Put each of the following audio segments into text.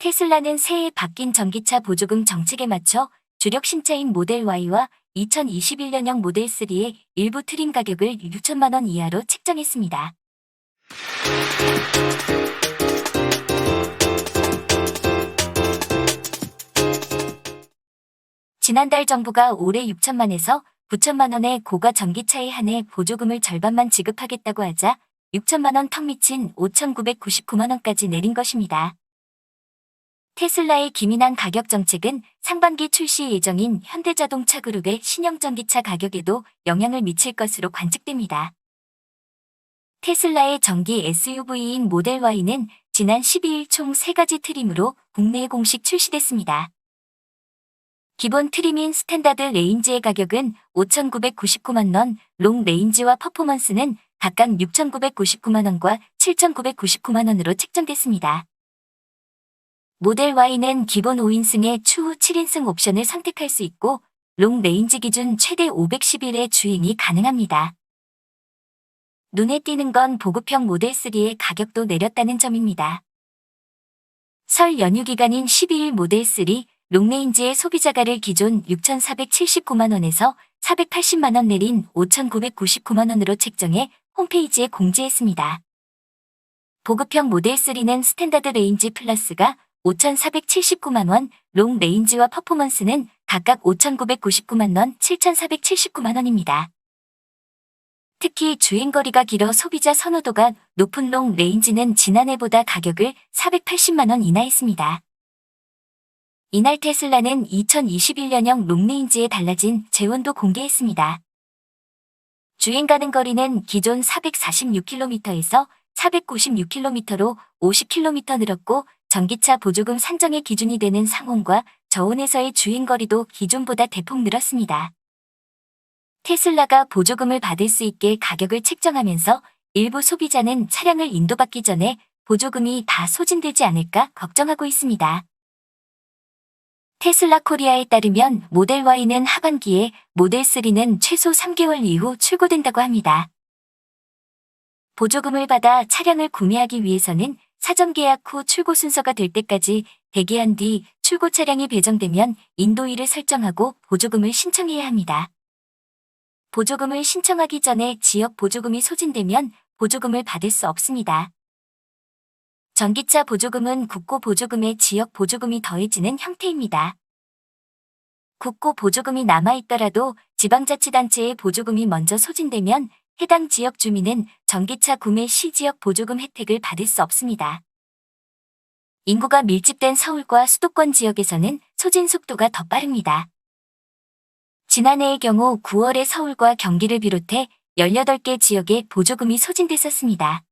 테슬라는 새해 바뀐 전기차 보조금 정책에 맞춰 주력 신차인 모델 Y와 2021년형 모델 3의 일부 트림 가격을 6천만 원 이하로 책정했습니다. 지난달 정부가 올해 6천만에서 9천만 원의 고가 전기차에 한해 보조금을 절반만 지급하겠다고 하자 6천만 원 턱 미친 5,999만 원까지 내린 것입니다. 테슬라의 기민한 가격 정책은 상반기 출시 예정인 현대자동차 그룹의 신형 전기차 가격에도 영향을 미칠 것으로 관측됩니다. 테슬라의 전기 SUV인 모델 Y는 지난 12일 총 3가지 트림으로 국내에 공식 출시됐습니다. 기본 트림인 스탠다드 레인지의 가격은 5,999만 원, 롱 레인지와 퍼포먼스는 각각 6,999만 원과 7,999만 원으로 책정됐습니다. 모델 Y는 기본 5인승에 추후 7인승 옵션을 선택할 수 있고 롱 레인지 기준 최대 510일의 주행이 가능합니다. 눈에 띄는 건 보급형 모델 3의 가격도 내렸다는 점입니다. 설 연휴 기간인 12일 모델 3 롱레인지의 소비자가를 기존 6,479만 원에서 480만 원 내린 5,999만 원으로 책정해 홈페이지에 공지했습니다. 보급형 모델 3는 스탠다드 레인지 플러스가 5,479만 원, 롱 레인지와 퍼포먼스는 각각 5,999만 원, 7,479만 원입니다. 특히 주행거리가 길어 소비자 선호도가 높은 롱 레인지는 지난해보다 가격을 480만 원 인하했습니다. 이날 테슬라는 2021년형 롱레인지에 달라진 재원도 공개했습니다. 주행 가능 거리는 기존 446km에서 496km로 50km 늘었고 전기차 보조금 산정의 기준이 되는 상온과 저온에서의 주행거리도 기존보다 대폭 늘었습니다. 테슬라가 보조금을 받을 수 있게 가격을 책정하면서 일부 소비자는 차량을 인도받기 전에 보조금이 다 소진되지 않을까 걱정하고 있습니다. 테슬라 코리아에 따르면 모델 Y는 하반기에, 모델 3는 최소 3개월 이후 출고된다고 합니다. 보조금을 받아 차량을 구매하기 위해서는 사전 계약 후 출고 순서가 될 때까지 대기한 뒤 출고 차량이 배정되면 인도일을 설정하고 보조금을 신청해야 합니다. 보조금을 신청하기 전에 지역 보조금이 소진되면 보조금을 받을 수 없습니다. 전기차 보조금은 국고 보조금에 지역 보조금이 더해지는 형태입니다. 국고 보조금이 남아있더라도 지방자치단체의 보조금이 먼저 소진되면 해당 지역 주민은 전기차 구매 시 지역 보조금 혜택을 받을 수 없습니다. 인구가 밀집된 서울과 수도권 지역에서는 소진 속도가 더 빠릅니다. 지난해의 경우 9월에 서울과 경기를 비롯해 18개 지역에 보조금이 소진됐었습니다.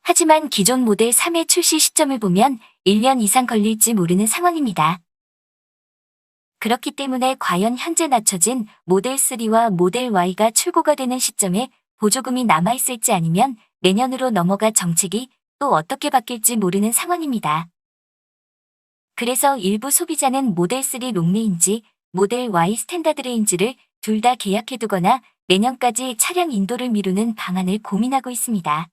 하지만 기존 모델 3의 출시 시점을 보면 1년 이상 걸릴지 모르는 상황입니다. 그렇기 때문에 과연 현재 낮춰진 모델 3와 모델 Y가 출고가 되는 시점에 보조금이 남아있을지 아니면 내년으로 넘어가 정책이 또 어떻게 바뀔지 모르는 상황입니다. 그래서 일부 소비자는 모델 3 롱레인지, 모델 Y 스탠다드 레인지를 둘 다 계약해두거나 내년까지 차량 인도를 미루는 방안을 고민하고 있습니다.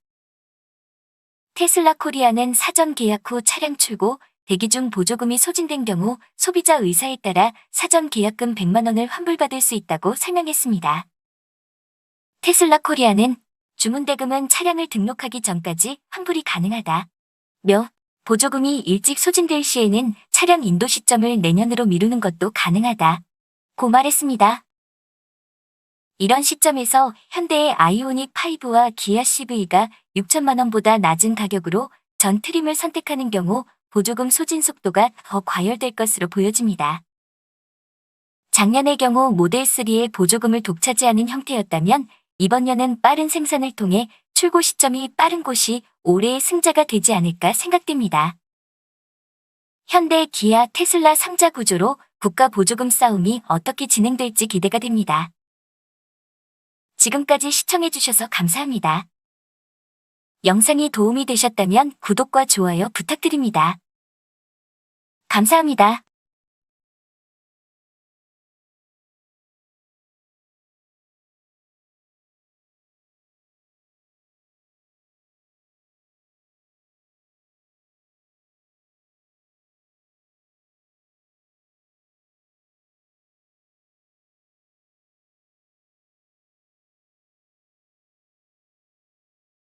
테슬라 코리아는 사전 계약 후 차량 출고, 대기 중 보조금이 소진된 경우 소비자 의사에 따라 사전 계약금 100만 원을 환불받을 수 있다고 설명했습니다. 테슬라 코리아는 주문 대금은 차량을 등록하기 전까지 환불이 가능하다. 보조금이 일찍 소진될 시에는 차량 인도 시점을 내년으로 미루는 것도 가능하다. 고 말했습니다. 이런 시점에서 현대의 아이오닉 5와 기아 CV가 6천만 원보다 낮은 가격으로 전 트림을 선택하는 경우 보조금 소진 속도가 더 과열될 것으로 보여집니다. 작년의 경우 모델 3의 보조금을 독차지하는 형태였다면 이번 년은 빠른 생산을 통해 출고 시점이 빠른 곳이 올해의 승자가 되지 않을까 생각됩니다. 현대, 기아, 테슬라 3자 구조로 국가 보조금 싸움이 어떻게 진행될지 기대가 됩니다. 지금까지 시청해주셔서 감사합니다. 영상이 도움이 되셨다면 구독과 좋아요 부탁드립니다. 감사합니다.